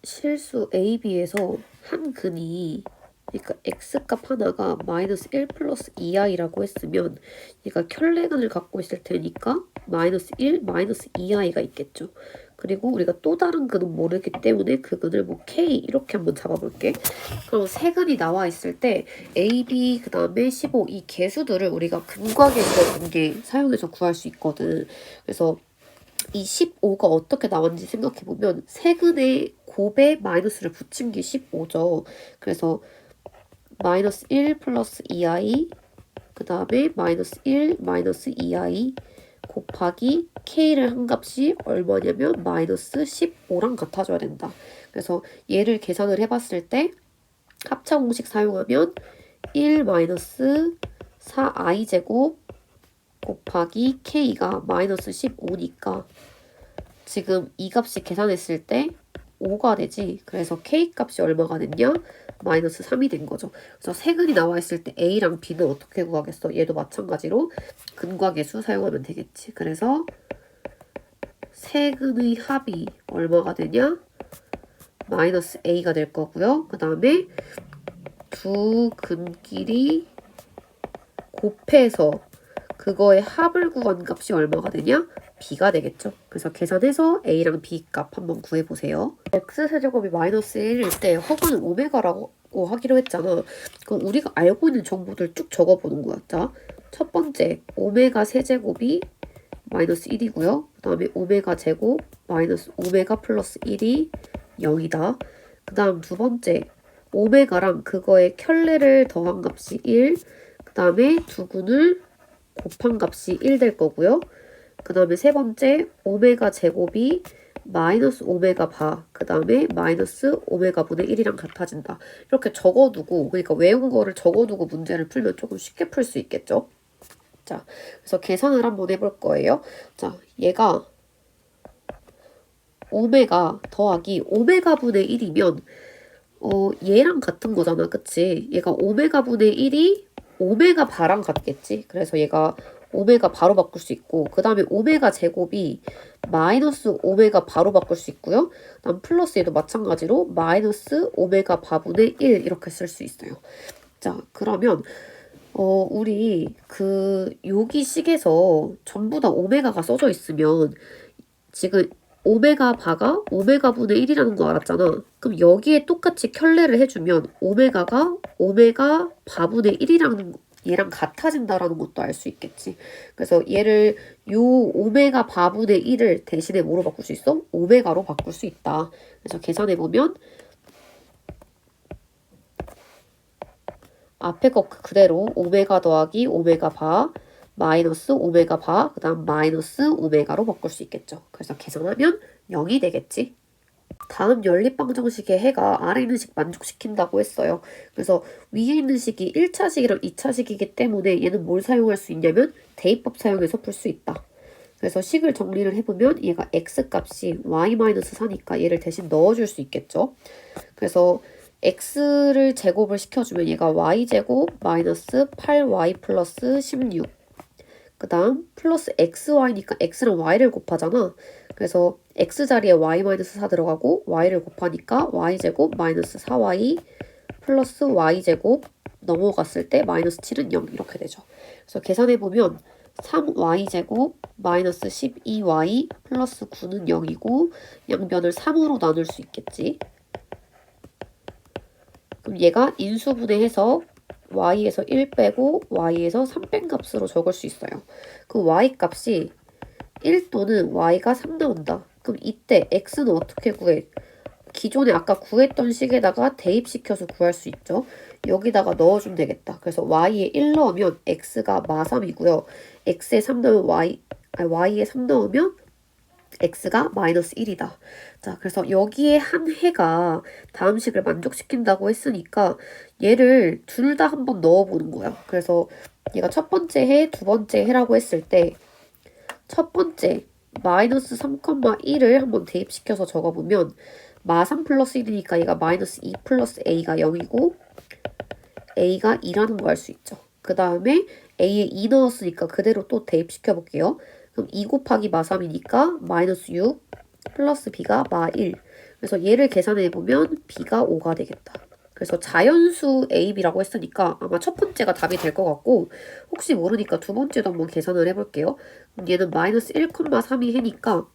실수 AB에서 한 근이 그러니까 x값 하나가 마이너스 1 플러스 2i라고 했으면 얘가 켤레근을 갖고 있을 테니까 마이너스 1, 마이너스 2i가 있겠죠. 그리고 우리가 또 다른 근은 모르기 때문에 그 근을 뭐 k 이렇게 한번 잡아볼게. 그럼 세 근이 나와 있을 때 a, b, 그 다음에 15 이 개수들을 우리가 근과 계수의 관계 사용해서 구할 수 있거든. 그래서 이 15가 어떻게 나왔는지 생각해보면 세근의 곱에 마이너스를 붙인 게 15죠. 그래서 마이너스 1 플러스 2i 그 다음에 마이너스 1 마이너스 2i 곱하기 k를 한 값이 얼마냐면 마이너스 15랑 같아져야 된다. 그래서 얘를 계산을 해봤을 때 합차 공식 사용하면 1 마이너스 4i 제곱 곱하기 k가 마이너스 15니까 지금 이 값이 계산했을 때 5가 되지. 그래서 k 값이 얼마가 됐냐? 마이너스 3이 된 거죠. 그래서 세근이 나와 있을 때 a랑 b는 어떻게 구하겠어? 얘도 마찬가지로 근과 계수 사용하면 되겠지. 그래서 세근의 합이 얼마가 되냐? 마이너스 a가 될 거고요. 그 다음에 두 근끼리 곱해서 그거의 합을 구한 값이 얼마가 되냐? b가 되겠죠. 그래서 계산해서 a랑 b 값 한번 구해보세요. x세제곱이 마이너스 1일 때 허근은 오메가라고 하기로 했잖아. 그럼 우리가 알고 있는 정보들 쭉 적어보는 거야. 자, 첫 번째 오메가 세제곱이 마이너스 1이고요. 그 다음에 오메가 제곱 마이너스 오메가 플러스 1이 0이다. 그 다음 두 번째 오메가랑 그거의 켤레를 더한 값이 1. 그 다음에 두 근을 곱한 값이 1 될 거고요. 그 다음에 세 번째 오메가 제곱이 마이너스 오메가 바, 그 다음에 마이너스 오메가 분의 1이랑 같아진다. 이렇게 적어두고, 그러니까 외운 거를 적어두고 문제를 풀면 조금 쉽게 풀 수 있겠죠. 자, 그래서 계산을 한번 해볼 거예요. 자, 얘가 오메가 더하기 오메가 분의 1이면 얘랑 같은 거잖아. 그치? 얘가 오메가 분의 1이 오메가 바랑 같겠지? 그래서 얘가 오메가 바로 바꿀 수 있고 그 다음에 오메가 제곱이 마이너스 오메가 바로 바꿀 수 있고요. 그다음 플러스 얘도 마찬가지로 마이너스 오메가 바분의 1 이렇게 쓸 수 있어요. 자, 그러면 우리 여기 식에서 전부 다 오메가가 써져 있으면 지금 오메가 바가 오메가 분의 1이라는 거 알았잖아. 그럼 여기에 똑같이 켤레를 해주면 오메가가 오메가 바분의 1이라는 얘랑 같아진다라는 것도 알 수 있겠지. 그래서 얘를 요 오메가 바분의 1을 대신에 뭐로 바꿀 수 있어? 오메가로 바꿀 수 있다. 그래서 계산해보면 앞에 거 그대로 오메가 더하기 오메가 바 마이너스 오메가 바, 그 다음 마이너스 오메가로 바꿀 수 있겠죠. 그래서 계산하면 0이 되겠지. 다음 연립방정식의 해가 아래 있는 식 만족시킨다고 했어요. 그래서 위에 있는 식이 1차식이랑 2차식이기 때문에 얘는 뭘 사용할 수 있냐면 대입법 사용해서 풀 수 있다. 그래서 식을 정리를 해보면 얘가 x값이 y-4니까 얘를 대신 넣어줄 수 있겠죠. 그래서 x를 제곱을 시켜주면 얘가 y제곱 마이너스 8y 플러스 16 그 다음 플러스 xy니까 x랑 y를 곱하잖아. 그래서 x자리에 y-4 들어가고 y를 곱하니까 y제곱 마이너스 4y 플러스 y제곱 넘어갔을 때 마이너스 7은 0 이렇게 되죠. 그래서 계산해보면 3y제곱 마이너스 12y 플러스 9는 0이고 양변을 3으로 나눌 수 있겠지. 그럼 얘가 인수분해해서 y에서 1 빼고 y에서 3 뺀 값으로 적을 수 있어요. 그 y 값이 1 또는 y가 3 나온다. 그럼 이때 x는 어떻게 구해? 기존에 아까 구했던 식에다가 대입시켜서 구할 수 있죠. 여기다가 넣어주면 되겠다. 그래서 y에 1 넣으면 x가 마3이고요. x에 3 넣으면 y에 3 넣으면 x가 마이너스 1이다. 자, 그래서 여기에 한 해가 다음 식을 만족시킨다고 했으니까 얘를 둘 다 한번 넣어보는 거야. 그래서 얘가 첫 번째 해, 두 번째 해라고 했을 때 첫 번째 마이너스 3,1을 한번 대입시켜서 적어보면 마3 플러스 1이니까 얘가 마이너스 2 플러스 a가 0이고 a가 2라는 거 알 수 있죠. 그 다음에 a에 2 넣었으니까 그대로 또 대입시켜 볼게요. 그럼 2 곱하기 마3이니까 마이너스 6 플러스 b가 마1. 그래서 얘를 계산해보면 b가 5가 되겠다. 그래서 자연수 a, b라고 했으니까 아마 첫 번째가 답이 될 것 같고 혹시 모르니까 두 번째도 한번 계산을 해볼게요. 얘는 마이너스 1,3이 해니까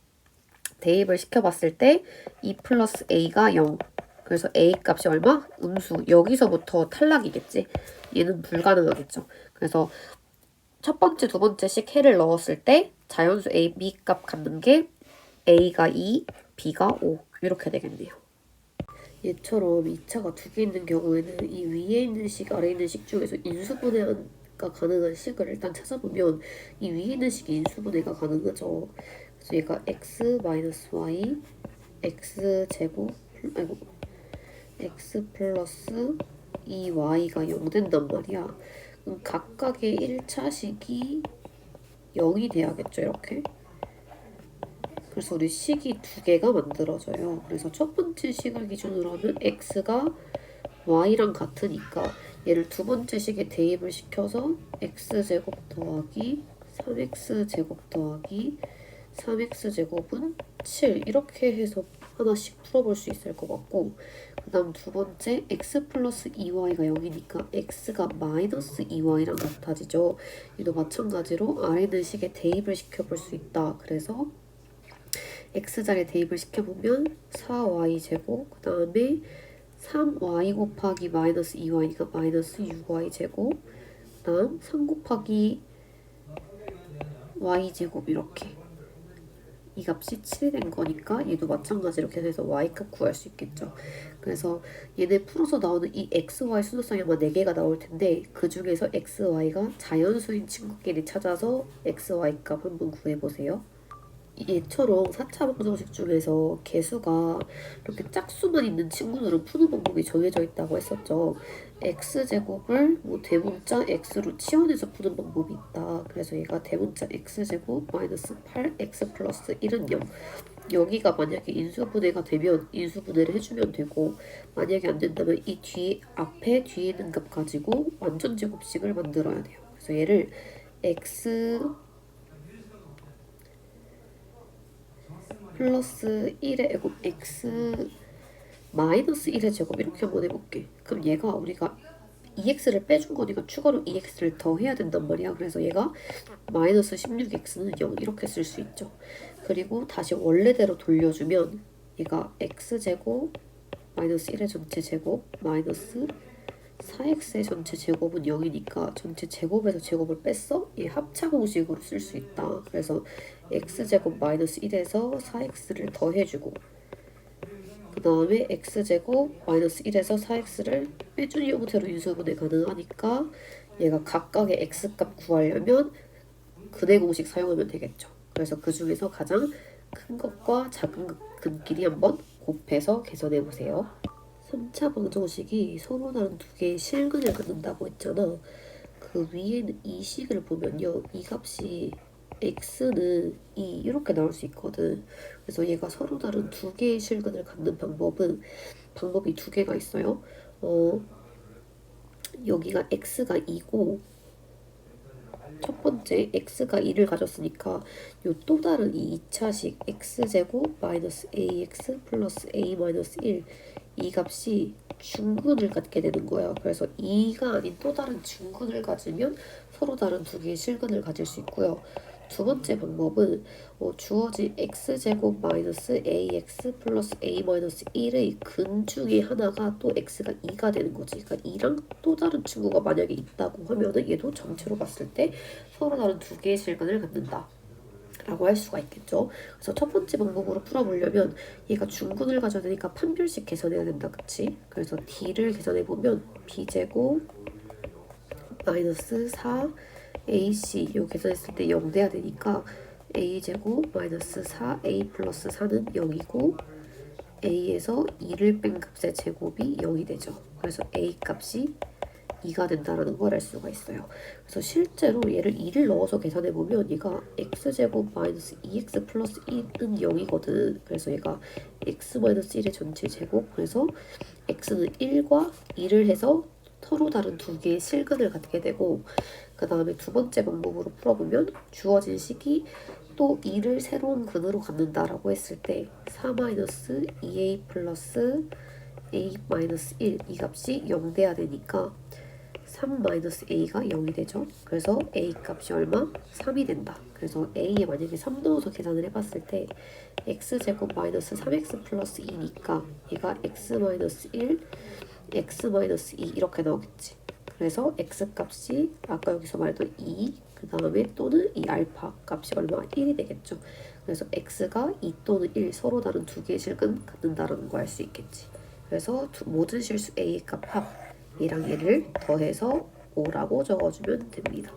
대입을 시켜봤을 때 2 플러스 a가 0. 그래서 a 값이 얼마? 음수. 여기서부터 탈락이겠지. 얘는 불가능하겠죠. 그래서 첫 번째, 두 번째씩 해를 넣었을 때 자연수 a, b 값 갖는 게 a가 2, b가 5 이렇게 되겠네요. 얘처럼 2차가 두 개 있는 경우에는 이 위에 있는 식, 아래에 있는 식 중에서 인수분해가 가능한 식을 일단 찾아보면 이 위에 있는 식이 인수분해가 가능하죠. 그래서 얘가 x-y x제곱 아이고 x 플러스 2y가 0 된단 말이야. 그럼 각각의 1차식이 0이 돼야겠죠, 이렇게. 그래서 우리 식이 두 개가 만들어져요. 그래서 첫 번째 식을 기준으로 하면 x가 y랑 같으니까 얘를 두 번째 식에 대입을 시켜서 x제곱 더하기 3x제곱 더하기 3x제곱은 7 이렇게 해서 하나씩 풀어볼 수 있을 것 같고 그 다음 두 번째 x 플러스 2y가 0이니까 x가 마이너스 2y랑 같아지죠. 이도 마찬가지로 아래 있는 식에 대입을 시켜볼 수 있다. 그래서 x자리에 대입을 시켜보면 4y제곱 그 다음에 3y 곱하기 마이너스 2y니까 마이너스 6y제곱 그 다음 3 곱하기 y제곱 이렇게 이 값이 7이 된 거니까 얘도 마찬가지로 계산해서 y값 구할 수 있겠죠. 그래서 얘네 풀어서 나오는 이 xy 순서상이 아마 4개가 나올 텐데 그 중에서 xy가 자연수인 친구끼리 찾아서 xy 값 한번 구해보세요. 얘처럼 4차 방정식 중에서 개수가 이렇게 짝수만 있는 친구들은 푸는 방법이 정해져 있다고 했었죠. x제곱을 뭐 대문자 x로 치환해서 푸는 방법이 있다. 그래서 얘가 대문자 x제곱 마이너스 8x 플러스 1은 0. 여기가 만약에 인수분해가 되면 인수분해를 해주면 되고 만약에 안 된다면 이 앞에 뒤에 있는 값 가지고 완전 제곱식을 만들어야 돼요. 그래서 얘를 x 플러스 1의 x 마이너스 1의 제곱 이렇게 한번 해볼게. 그럼 얘가 우리가 2x를 빼준 거니까 추가로 2x를 더 해야 된단 말이야. 그래서 얘가 마이너스 16x는 0 이렇게 쓸 수 있죠. 그리고 다시 원래대로 돌려주면 얘가 x제곱 마이너스 1의 전체 제곱 마이너스 4x의 전체 제곱은 0이니까 전체 제곱에서 제곱을 뺐어? 얘 합차 공식으로 쓸 수 있다. 그래서 x제곱 마이너스 1에서 4x를 더해주고 그 다음에 x제곱 마이너스 1에서 4x를 빼준 형태로 인수분해 가능하니까 얘가 각각의 x값 구하려면 근해 공식 사용하면 되겠죠. 그래서 그 중에서 가장 큰 것과 작은 근끼리 한번 곱해서 계산해보세요. 3차 방정식이 서로 다른 두 개의 실근을 갖는다고 했잖아. 그 위에는 이 식을 보면요. 이 값이 x는 2 이렇게 나올 수 있거든. 그래서 얘가 서로 다른 두 개의 실근을 갖는 방법이 두 개가 있어요. 여기가 x가 2고 첫 번째 x가 2를 가졌으니까 요 또 다른 이 2차식 x제곱 마이너스 ax 플러스 a 마이너스 1 이 값이 중근을 갖게 되는 거예요. 그래서 2가 아닌 또 다른 중근을 가지면 서로 다른 두 개의 실근을 가질 수 있고요. 두 번째 방법은 주어진 x제곱 마이너스 ax 플러스 a 마이너스 1의 근 중에 하나가 또 x가 2가 되는 거지. 그러니까 2랑 또 다른 친구가 만약에 있다고 하면은 얘도 전체로 봤을 때 서로 다른 두 개의 실근을 갖는다. 라고 할 수가 있겠죠. 그래서 첫 번째 방법으로 풀어보려면 얘가 중근을 가져야 되니까 판별식 계산해야 된다. 그치? 그래서 d를 계산해보면 b제곱 마이너스 4 ac 요 계산했을 때 0 돼야 되니까 a제곱 마이너스 4a 플러스 4는 0이고 a에서 2를 뺀 값의 제곱이 0이 되죠. 그래서 a 값이 2가 된다라는 걸 알 수가 있어요. 그래서 실제로 얘를 2를 넣어서 계산해보면 얘가 x제곱 마이너스 2x 플러스 1은 0이거든. 그래서 얘가 x 마이너스 1의 전체 제곱 그래서 x는 1과 2를 해서 서로 다른 두 개의 실근을 갖게 되고 그 다음에 두 번째 방법으로 풀어보면 주어진 식이 또 2를 새로운 근으로 갖는다라고 했을 때 4-2a 플러스 a-1 이 값이 0 돼야 되니까 3-a가 0이 되죠. 그래서 a 값이 얼마? 3이 된다. 그래서 a에 만약에 3 넣어서 계산을 해봤을 때 x제곱 마이너스 3x 플러스 2니까 얘가 x-1, x-2 이렇게 나오겠지. 그래서 x값이 아까 여기서 말했던 2, 그 다음에 또는 이 알파 값이 얼마? 1이 되겠죠. 그래서 x가 2 또는 1 서로 다른 두 개의 실근 갖는다라는 거 알 수 있겠지. 그래서 모든 실수 a의 값 합 얘랑 얘를 더해서 5라고 적어주면 됩니다.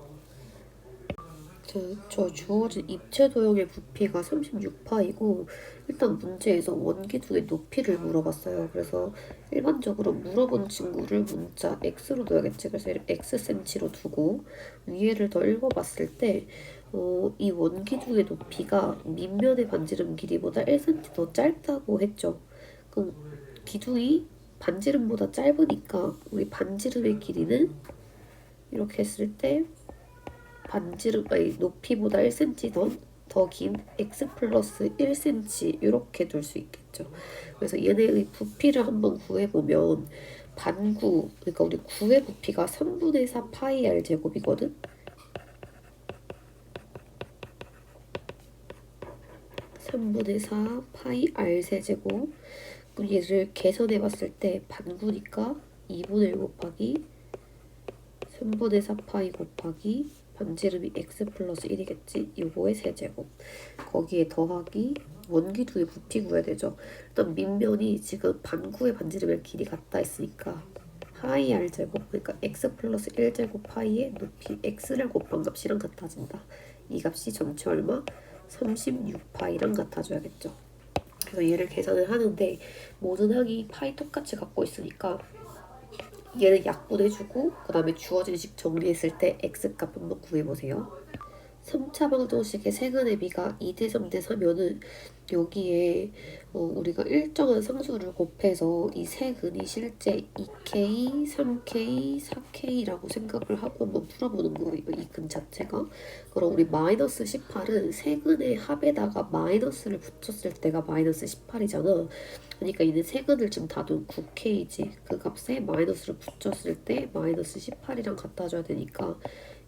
저 주어진 입체 도형의 부피가 36파이고 일단 문제에서 원기둥의 높이를 물어봤어요. 그래서 일반적으로 물어본 친구를 문자 x로 둬야겠지. 그래서 xcm로 두고 위에를 더 읽어봤을 때 이 원기둥의 높이가 밑면의 반지름 길이보다 1cm 더 짧다고 했죠. 그럼 기둥이 반지름보다 짧으니까 우리 반지름의 길이는 이렇게 했을 때 높이보다 1cm 더 긴 x 플러스 1cm 이렇게 둘 수 있겠죠. 그래서 얘네의 부피를 한번 구해보면 반구, 그러니까 우리 구의 부피가 3분의 4 파이 r 제곱이거든. 3분의 4 파이 r 세제곱. 그럼 얘를 계산해봤을 때 반구니까 2분의 1 곱하기 3분의 4 파이 곱하기 반지름이 x 플러스 1이겠지? 요거의 세제곱. 거기에 더하기 원기둥의 부피 구해야 되죠. 일단 밑면이 지금 반구의 반지름의 길이 같다 했으니까 파이 r 제곱, 그러니까 x 플러스 1제곱 파이의 높이 x를 곱한 값이랑 같아진다. 이 값이 전체 얼마? 36파이랑 같아져야겠죠. 그래서 얘를 계산을 하는데 모든 항이 파이 똑같이 갖고 있으니까 얘는 약분해주고 그 다음에 주어진 식 정리했을 때 x값 한번 구해보세요. 3차 방정식의 세근의 비가 2대 3대 4면은 여기에 우리가 일정한 상수를 곱해서 이 세근이 실제 2k, 3k, 4k라고 생각을 하고 한번 풀어보는 거예요. 이 근 자체가. 그럼 우리 마이너스 18은 세근의 합에다가 마이너스를 붙였을 때가 마이너스 18이잖아. 그러니까 얘는 세근을 지금 다둔 9k지. 그 값에 마이너스를 붙였을 때 마이너스 18이랑 같아져야 되니까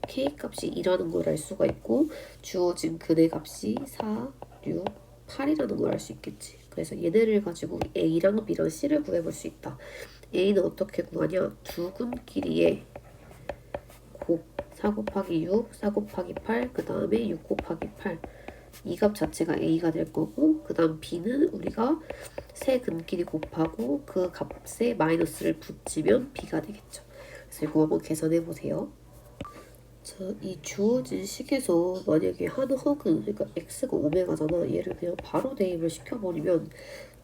k값이 2라는 걸 알 수가 있고 주어진 근의 값이 4, 6, 8이라는 걸 알 수 있겠지. 그래서 얘네를 가지고 A랑 B랑 C를 구해볼 수 있다. A는 어떻게 구하냐? 두 근 길이의 곱 4 곱하기 6, 4 곱하기 8, 그 다음에 6 곱하기 8. 이 값 자체가 A가 될 거고 그 다음 B는 우리가 세 근끼리 곱하고 그 값에 마이너스를 붙이면 B가 되겠죠. 그래서 이거 한번 계산해 보세요. 자, 이 주어진 식에서 만약에 한 헉은, 그러니까 x가 오메가잖아. 얘를 그냥 바로 대입을 시켜버리면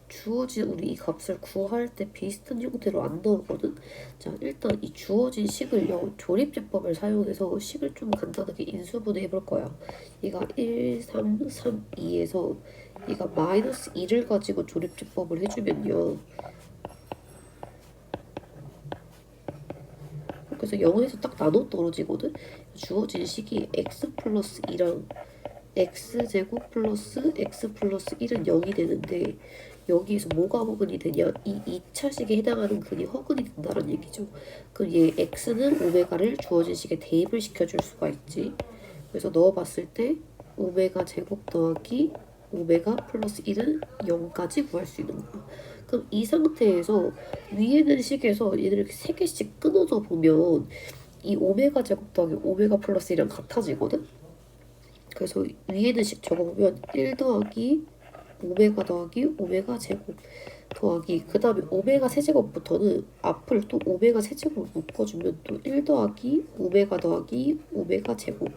주어진 우리 이 값을 구할 때 비슷한 형태로 안 나오거든. 자, 일단 이 주어진 식을요, 조립제법을 사용해서 식을 좀 간단하게 인수분해 해볼 거야. 얘가 1, 3, 3, 2에서 얘가 마이너스 2를 가지고 조립제법을 해주면요. 그래서 0에서 딱 나눠 떨어지거든. 주어진 식이 x 플러스 2랑 x제곱 플러스 x 플러스 1은 0이 되는데 여기에서 뭐가 허근이 되냐? 이 2차식에 해당하는 근이 허근이 된다는 얘기죠. 그럼 얘 x는 오메가를 주어진 식에 대입을 시켜줄 수가 있지. 그래서 넣어봤을 때 오메가 제곱 더하기 오메가 플러스 1은 0까지 구할 수 있는 거야. 그럼 이 상태에서 위에 있는 식에서 얘를 이렇게 3개씩 끊어서 보면 이 오메가 제곱 더하기 오메가 플러스 1이랑 같아지거든? 그래서 위에 있는 식 적어보면 1 더하기 오메가 더하기 오메가 제곱 더하기 그 다음에 오메가 세제곱부터는 앞을 또 오메가 세제곱 묶어주면 또 1 더하기 오메가 더하기 오메가 제곱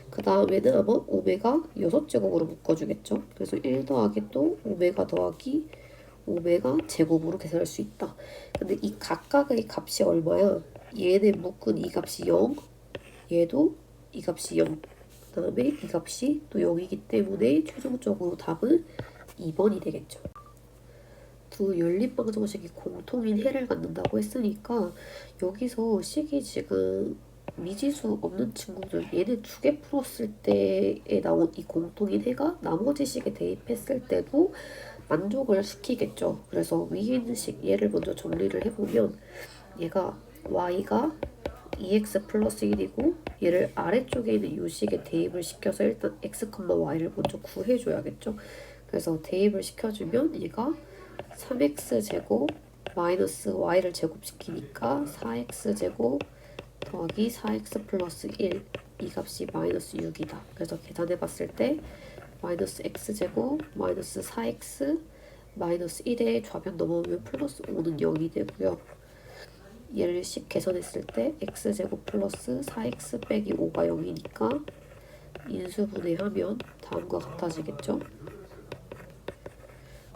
그 다음에는 아마 오메가 6제곱으로 묶어주겠죠. 그래서 1 더하기 또 오메가 더하기 오메가 제곱으로 계산할 수 있다. 근데 이 각각의 값이 얼마야? 얘네 묶은 이 값이 0, 얘도 이 값이 0, 그 다음에 이 값이 또 0이기 때문에 최종적으로 답은 2번이 되겠죠. 두 연립방정식이 공통인 해를 갖는다고 했으니까 여기서 식이 지금 미지수 없는 친구들 얘네 두 개 풀었을 때에 나온 이 공통인 해가 나머지 식에 대입했을 때도 만족을 시키겠죠. 그래서 위에 있는 식 얘를 먼저 정리를 해보면 얘가 y가 2x 플러스 1이고 얘를 아래쪽에 있는 이 식에 대입을 시켜서 일단 x, y를 먼저 구해줘야겠죠. 그래서 대입을 시켜주면 얘가 3x제곱 마이너스 y를 제곱시키니까 4x제곱 더하기 4x 플러스 1 이 값이 마이너스 6이다. 그래서 계산해봤을 때 마이너스 x제곱 마이너스 4x 마이너스 1에 좌변 넘어오면 플러스 5는 0이 되고요. 얘를 식 계산했을 때 x제곱 플러스 4x 빼기 5가 0이니까 인수분해하면 다음과 같아지겠죠.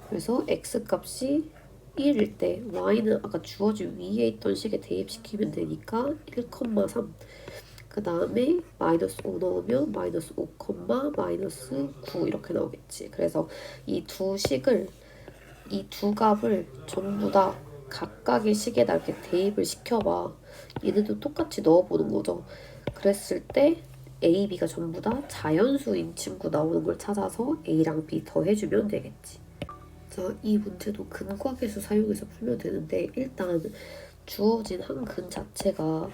그래서 x 값이 1일 때 y는 아까 주어진 위에 있던 식에 대입시키면 되니까 1,3 그 다음에 마이너스 5 넣으면 마이너스 5, 마이너스 9 이렇게 나오겠지. 그래서 이 두 식을 이 두 값을 전부 다 각각의 식에다 이렇게 대입을 시켜봐. 얘네도 똑같이 넣어보는 거죠. 그랬을 때 A, B가 전부 다 자연수인 친구 나오는 걸 찾아서 A랑 B 더해주면 되겠지. 자, 이 문제도 근과계수 사용해서 풀면 되는데 일단 주어진 한 근 자체가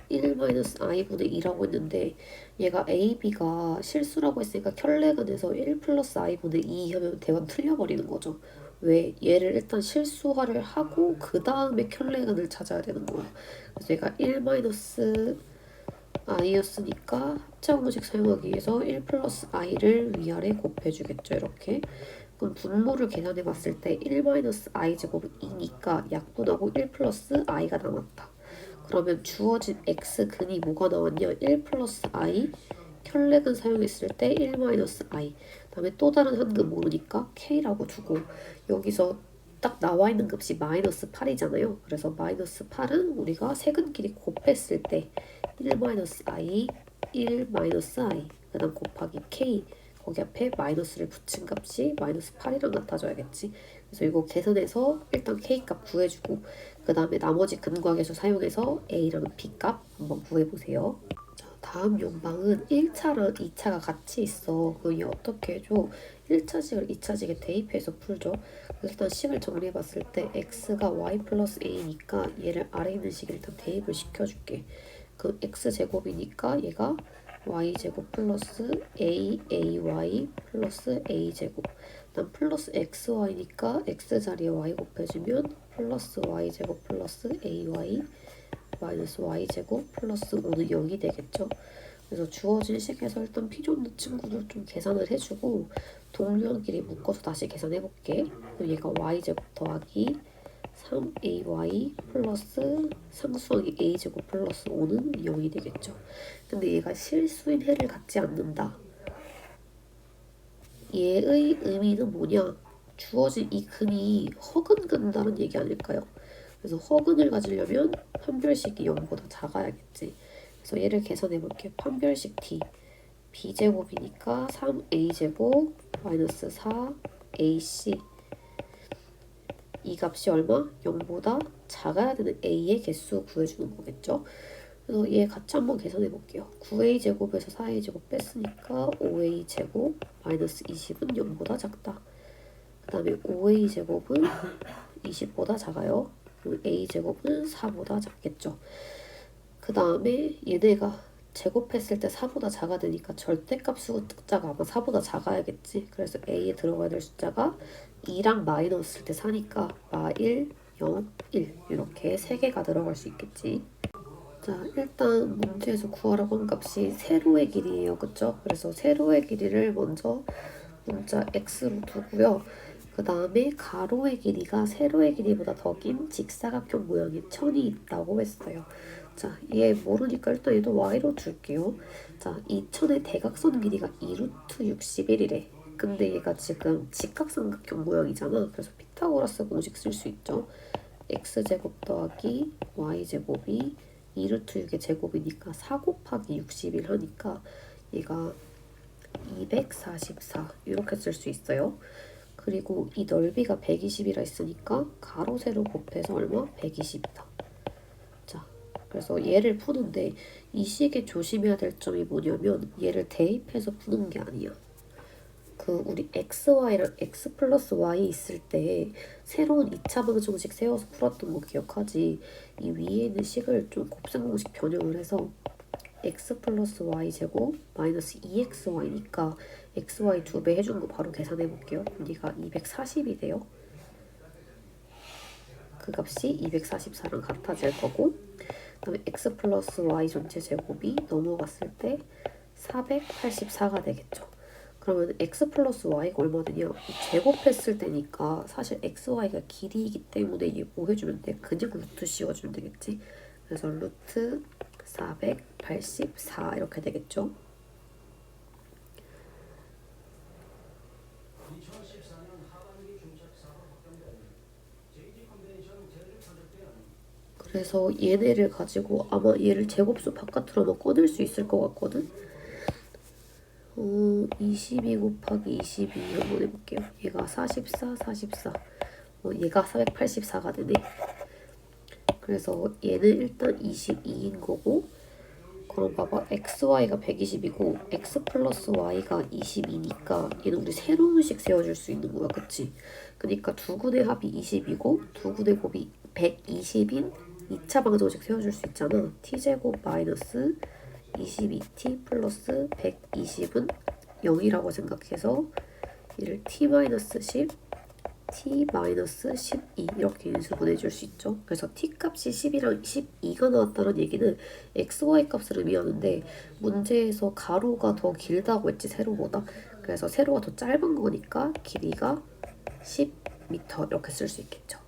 1-i분의 2라고 했는데 얘가 a, b가 실수라고 했으니까 켤레근에서 1 플러스 i분의 2 하면 대van 틀려버리는 거죠. 왜? 얘를 일단 실수화를 하고 그 다음에 켤레근을 찾아야 되는 거야. 그래서 얘가 1 마이너스 i였으니까 합차공식 사용하기 위해서 1 플러스 i를 위아래 곱해주겠죠. 이렇게. 그럼 분모를 계산해 봤을 때 1 마이너스 i 제곱은 2니까 약분하고 1 플러스 i가 남았다. 그러면 주어진 x근이 뭐가 나왔냐? 1 플러스 i 켤레근 사용했을 때 1 마이너스 i 다음에 또 다른 한 근 모르니까 k라고 두고 여기서 딱 나와 있는 값이 마이너스 8이잖아요. 그래서 마이너스 8은 우리가 세 근끼리 곱했을 때 1 마이너스 i 1 마이너스 i 그 다음 곱하기 k 거기 앞에 마이너스를 붙인 값이 마이너스 8이랑 같아져야겠지. 그래서 이거 계산해서 일단 K값 구해주고 그 다음에 나머지 근과계수 사용해서 A랑 B값 한번 구해보세요. 자, 다음 연방은 1차랑 2차가 같이 있어. 그럼 얘 어떻게 해줘? 1차식을 2차식에 대입해서 풀죠. 일단 식을 정리해봤을 때 X가 Y 플러스 A니까 얘를 아래 있는 식에 일단 대입을 시켜줄게. 그 X제곱이니까 얘가 y제곱 플러스 aay 플러스 a제곱 난 플러스 xy니까 x자리에 y 곱해주면 플러스 y제곱 플러스 ay 마이너스 y제곱 플러스 5는 0이 되겠죠. 그래서 주어진 식에서 일단 필요 없는 친구들 좀 계산을 해주고 동류한끼리 묶어서 다시 계산해볼게. 그럼 얘가 y제곱 더하기 3ay 플러스 상수항이 a제곱 플러스 5는 0이 되겠죠. 근데 얘가 실수인 해를 갖지 않는다. 얘의 의미는 뭐냐? 주어진 이 근이 허근근다는 얘기 아닐까요? 그래서 허근을 가지려면 판별식이 0보다 작아야겠지. 그래서 얘를 계산해 볼게요. 판별식 t b제곱이니까 3a제곱 마이너스 4ac 이 값이 얼마? 0보다 작아야 되는 a의 개수 구해주는 거겠죠. 그래서 얘 같이 한번 계산해 볼게요. 9a제곱에서 4a제곱 뺐으니까 5a제곱 마이너스 20은 0보다 작다. 그 다음에 5a제곱은 20보다 작아요. 그리고 a제곱은 4보다 작겠죠. 그 다음에 얘네가 제곱했을 때 4보다 작아야 되니까 절대값 숫자가 아마 4보다 작아야겠지. 그래서 a에 들어가야 될 숫자가 2랑 마이너스일 때 4니까 마1, 0, 1 이렇게 3개가 들어갈 수 있겠지. 자, 일단 문제에서 구하라고 한 값이 세로의 길이에요. 그쵸? 그래서 세로의 길이를 먼저 문자 x로 두고요. 그 다음에 가로의 길이가 세로의 길이보다 더 긴 직사각형 모양의 천이 있다고 했어요. 자, 얘 모르니까 일단 얘도 y로 둘게요. 자, 이 천의 대각선 길이가 2루트 61이래. 근데 얘가 지금 직각삼각형 모양이잖아. 그래서 피타고라스 공식 쓸 수 있죠. x제곱 더하기 y제곱이 2루트 6의 제곱이니까 4 곱하기 61 하니까 얘가 244 이렇게 쓸 수 있어요. 그리고 이 넓이가 120이라 했으니까 가로 세로 곱해서 얼마? 120이다. 자, 그래서 얘를 푸는데 이 식에 조심해야 될 점이 뭐냐면 얘를 대입해서 푸는 게 아니야. 그 우리 xy랑 x 플러스 y 있을 때 새로운 2차 방정식 세워서 풀었던 거 기억하지? 이 위에 있는 식을 좀 곱셈공식 변형을 해서 x 플러스 y 제곱 마이너스 2xy니까 xy 2배 해준 거 바로 계산해 볼게요. 얘가 240이 돼요. 그 값이 244랑 같아질 거고, 그다음에 x 플러스 y 전체 제곱이 넘어갔을 때 484가 되겠죠. 그러면 x 플러스 y가 얼마 되냐? 제곱했을 때니까 사실 x, y가 길이이기 때문에 얘 뭐 해주면 돼? 그냥 루트 씌워주면 되겠지? 그래서 루트 484 이렇게 되겠죠? 그래서 얘네를 가지고 아마 얘를 제곱수 바깥으로 한번 꺼낼 수 있을 것 같거든? 22 곱하기 22 한번 해볼게요. 얘가 44, 44. 얘가 484가 되네. 그래서 얘는 일단 22인 거고, 그럼 봐봐. xy가 120이고 x 플러스 y가 22니까 얘는 우리 새로운 식 세워줄 수 있는 거야. 그치? 그러니까 두근의 합이 20이고 두근의 곱이 120인 2차 방정식 세워줄 수 있잖아. t제곱 마이너스 22t 플러스 120은 0이라고 생각해서 얘를 t-10, t-12 이렇게 인수분해 줄 수 있죠. 그래서 t값이 10이랑 12가 나왔다는 얘기는 xy 값을 의미하는데 문제에서 가로가 더 길다고 했지 세로보다. 그래서 세로가 더 짧은 거니까 길이가 10m 이렇게 쓸 수 있겠죠.